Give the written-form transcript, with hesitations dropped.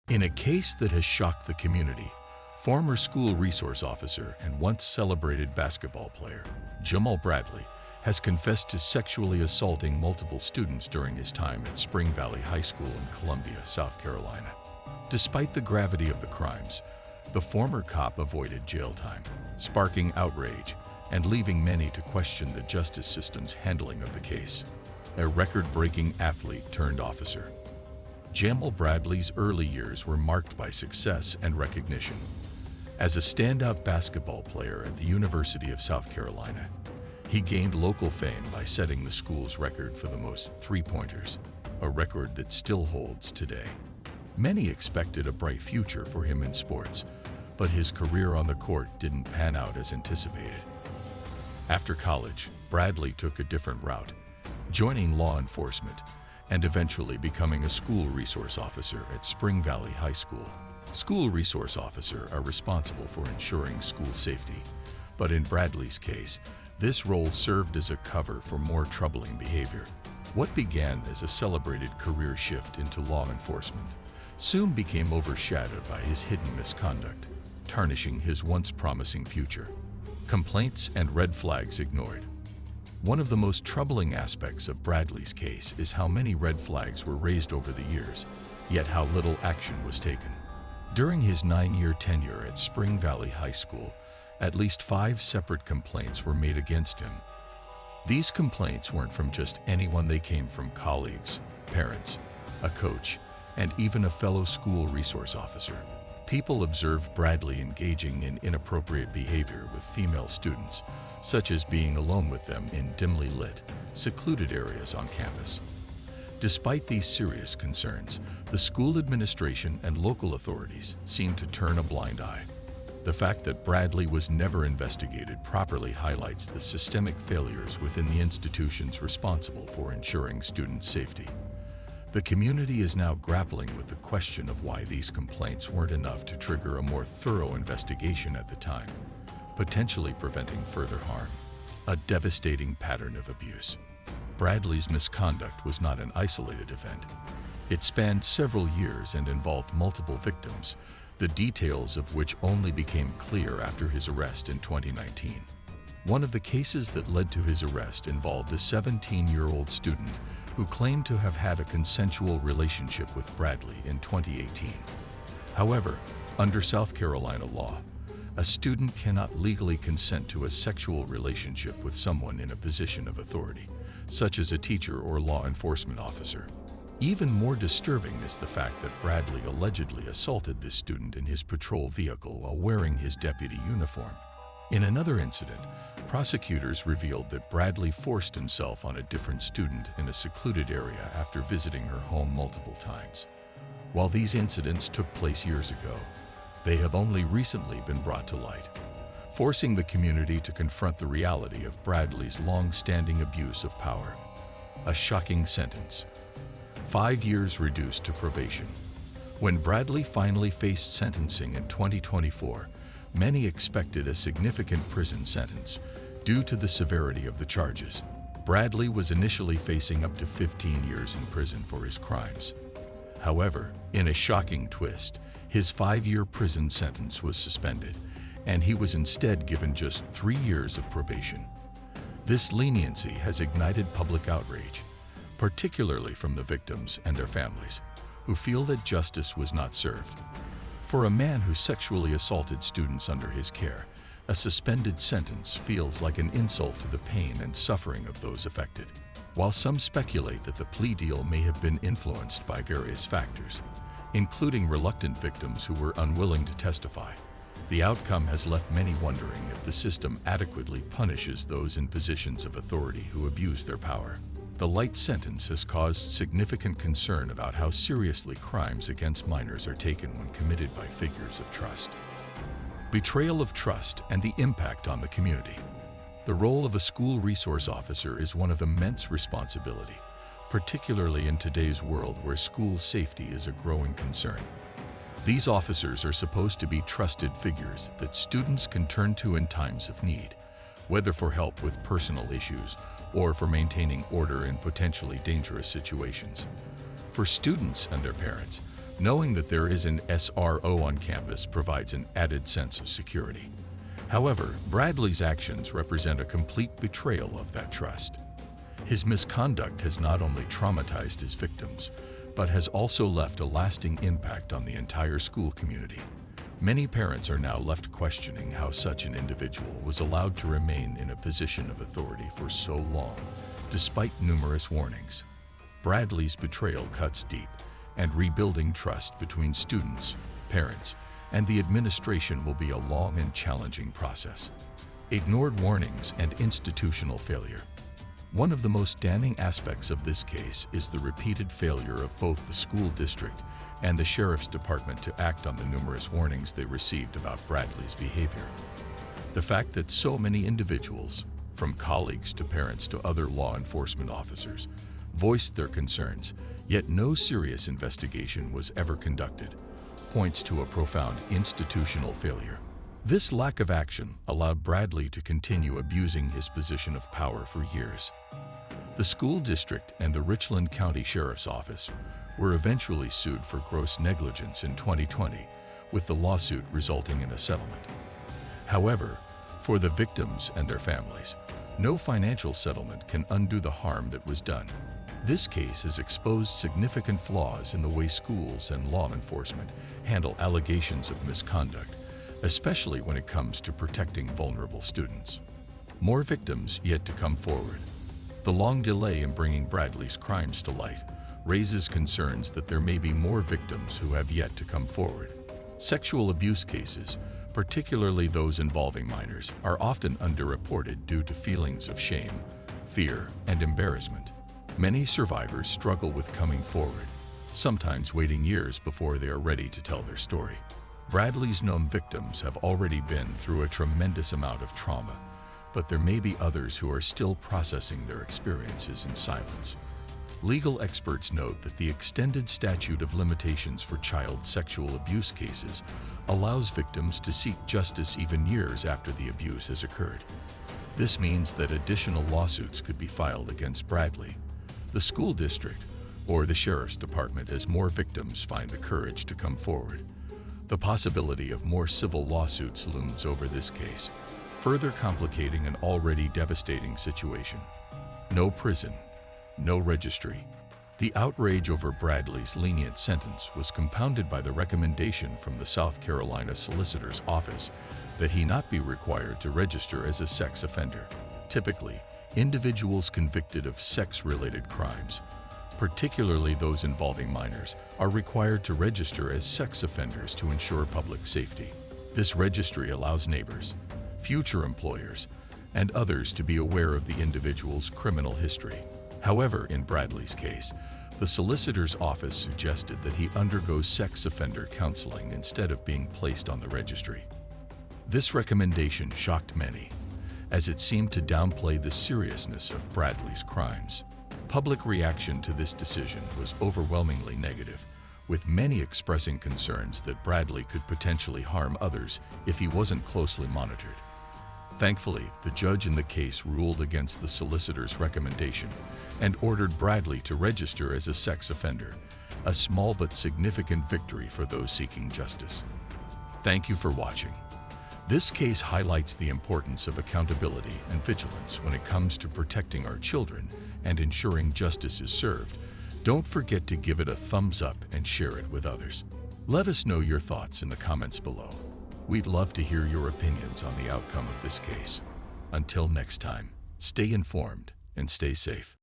In a case that has shocked the community, former school resource officer and once celebrated basketball player Jamel Bradley has confessed to sexually assaulting multiple students during his time at Spring Valley High School in Columbia, South Carolina. Despite the gravity of the crimes, the former cop avoided jail time, sparking outrage and leaving many to question the justice system's handling of the case. A record-breaking athlete turned officer, Jamel Bradley's early years were marked by success and recognition. As a standout basketball player at the University of South Carolina, he gained local fame by setting the school's record for the most three-pointers, a record that still holds today. Many expected a bright future for him in sports, but his career on the court didn't pan out as anticipated. After college, Bradley took a different route, joining law enforcement and eventually becoming a school resource officer at Spring Valley High School. School resource officers are responsible for ensuring school safety, but in Bradley's case, this role served as a cover for more troubling behavior. What began as a celebrated career shift into law enforcement soon became overshadowed by his hidden misconduct, tarnishing his once promising future. Complaints and red flags ignored. One of the most troubling aspects of Bradley's case is how many red flags were raised over the years, yet how little action was taken. During his 9-year tenure at Spring Valley High School, at least 5 separate complaints were made against him. These complaints weren't from just anyone, they came from colleagues, parents, a coach, and even a fellow school resource officer. People observed Bradley engaging in inappropriate behavior with female students, such as being alone with them in dimly lit, secluded areas on campus. Despite these serious concerns, the school administration and local authorities seemed to turn a blind eye. The fact that Bradley was never investigated properly highlights the systemic failures within the institutions responsible for ensuring student safety. The community is now grappling with the question of why these complaints weren't enough to trigger a more thorough investigation at the time, potentially preventing further harm. A devastating pattern of abuse. Bradley's misconduct was not an isolated event. It spanned several years and involved multiple victims, the details of which only became clear after his arrest in 2019. One of the cases that led to his arrest involved a 17-year-old student who claimed to have had a consensual relationship with Bradley in 2018. However, under South Carolina law, a student cannot legally consent to a sexual relationship with someone in a position of authority, such as a teacher or law enforcement officer. Even more disturbing is the fact that Bradley allegedly assaulted this student in his patrol vehicle while wearing his deputy uniform. In another incident, prosecutors revealed that Bradley forced himself on a different student in a secluded area after visiting her home multiple times. While these incidents took place years ago, they have only recently been brought to light, forcing the community to confront the reality of Bradley's long-standing abuse of power. A shocking sentence. 5 years reduced to probation. When Bradley finally faced sentencing in 2024, many expected a significant prison sentence due to the severity of the charges. Bradley was initially facing up to 15 years in prison for his crimes. However, in a shocking twist, his 5-year prison sentence was suspended, and he was instead given just 3 years of probation. This leniency has ignited public outrage, particularly from the victims and their families, who feel that justice was not served. For a man who sexually assaulted students under his care, a suspended sentence feels like an insult to the pain and suffering of those affected. While some speculate that the plea deal may have been influenced by various factors, including reluctant victims who were unwilling to testify, the outcome has left many wondering if the system adequately punishes those in positions of authority who abuse their power. The light sentence has caused significant concern about how seriously crimes against minors are taken when committed by figures of trust. Betrayal of trust and the impact on the community. The role of a school resource officer is one of immense responsibility, particularly in today's world where school safety is a growing concern. These officers are supposed to be trusted figures that students can turn to in times of need, whether for help with personal issues or for maintaining order in potentially dangerous situations. For students and their parents, Knowing that there is an SRO on campus provides an added sense of security. However, Bradley's actions represent a complete betrayal of that trust. His misconduct has not only traumatized his victims, but has also left a lasting impact on the entire school community. Many parents are now left questioning how such an individual was allowed to remain in a position of authority for so long, despite numerous warnings. Bradley's betrayal cuts deep, and rebuilding trust between students, parents, and the administration will be a long and challenging process. Ignored warnings and institutional failure. One of the most damning aspects of this case is the repeated failure of both the school district and the sheriff's department to act on the numerous warnings they received about Bradley's behavior. The fact that so many individuals, from colleagues to parents to other law enforcement officers, voiced their concerns, yet no serious investigation was ever conducted, points to a profound institutional failure. This lack of action allowed Bradley to continue abusing his position of power for years. The school district and the Richland County Sheriff's Office were eventually sued for gross negligence in 2020, with the lawsuit resulting in a settlement. However, for the victims and their families, no financial settlement can undo the harm that was done. This case has exposed significant flaws in the way schools and law enforcement handle allegations of misconduct, especially when it comes to protecting vulnerable students. More victims yet to come forward. The long delay in bringing Bradley's crimes to light raises concerns that there may be more victims who have yet to come forward. Sexual abuse cases, particularly those involving minors, are often underreported due to feelings of shame, fear, and embarrassment. Many survivors struggle with coming forward, sometimes waiting years before they are ready to tell their story. Bradley's known victims have already been through a tremendous amount of trauma, but there may be others who are still processing their experiences in silence. Legal experts note that the extended statute of limitations for child sexual abuse cases allows victims to seek justice even years after the abuse has occurred. This means that additional lawsuits could be filed against Bradley, the school district, or the sheriff's department as more victims find the courage to come forward. The possibility of more civil lawsuits looms over this case, further complicating an already devastating situation. No prison, no registry. The outrage over Bradley's lenient sentence was compounded by the recommendation from the South Carolina Solicitor's Office that he not be required to register as a sex offender. Typically, individuals convicted of sex-related crimes, particularly those involving minors, are required to register as sex offenders to ensure public safety. This registry allows neighbors, future employers, and others to be aware of the individual's criminal history. However, in Bradley's case, the solicitor's office suggested that he undergo sex offender counseling instead of being placed on the registry. This recommendation shocked many, as it seemed to downplay the seriousness of Bradley's crimes. Public reaction to this decision was overwhelmingly negative, with many expressing concerns that Bradley could potentially harm others if he wasn't closely monitored. Thankfully, the judge in the case ruled against the solicitor's recommendation and ordered Bradley to register as a sex offender, a small but significant victory for those seeking justice. Thank you for watching. This case highlights the importance of accountability and vigilance when it comes to protecting our children and ensuring justice is served. Don't forget to give it a thumbs up and share it with others. Let us know your thoughts in the comments below. We'd love to hear your opinions on the outcome of this case. Until next time, stay informed and stay safe.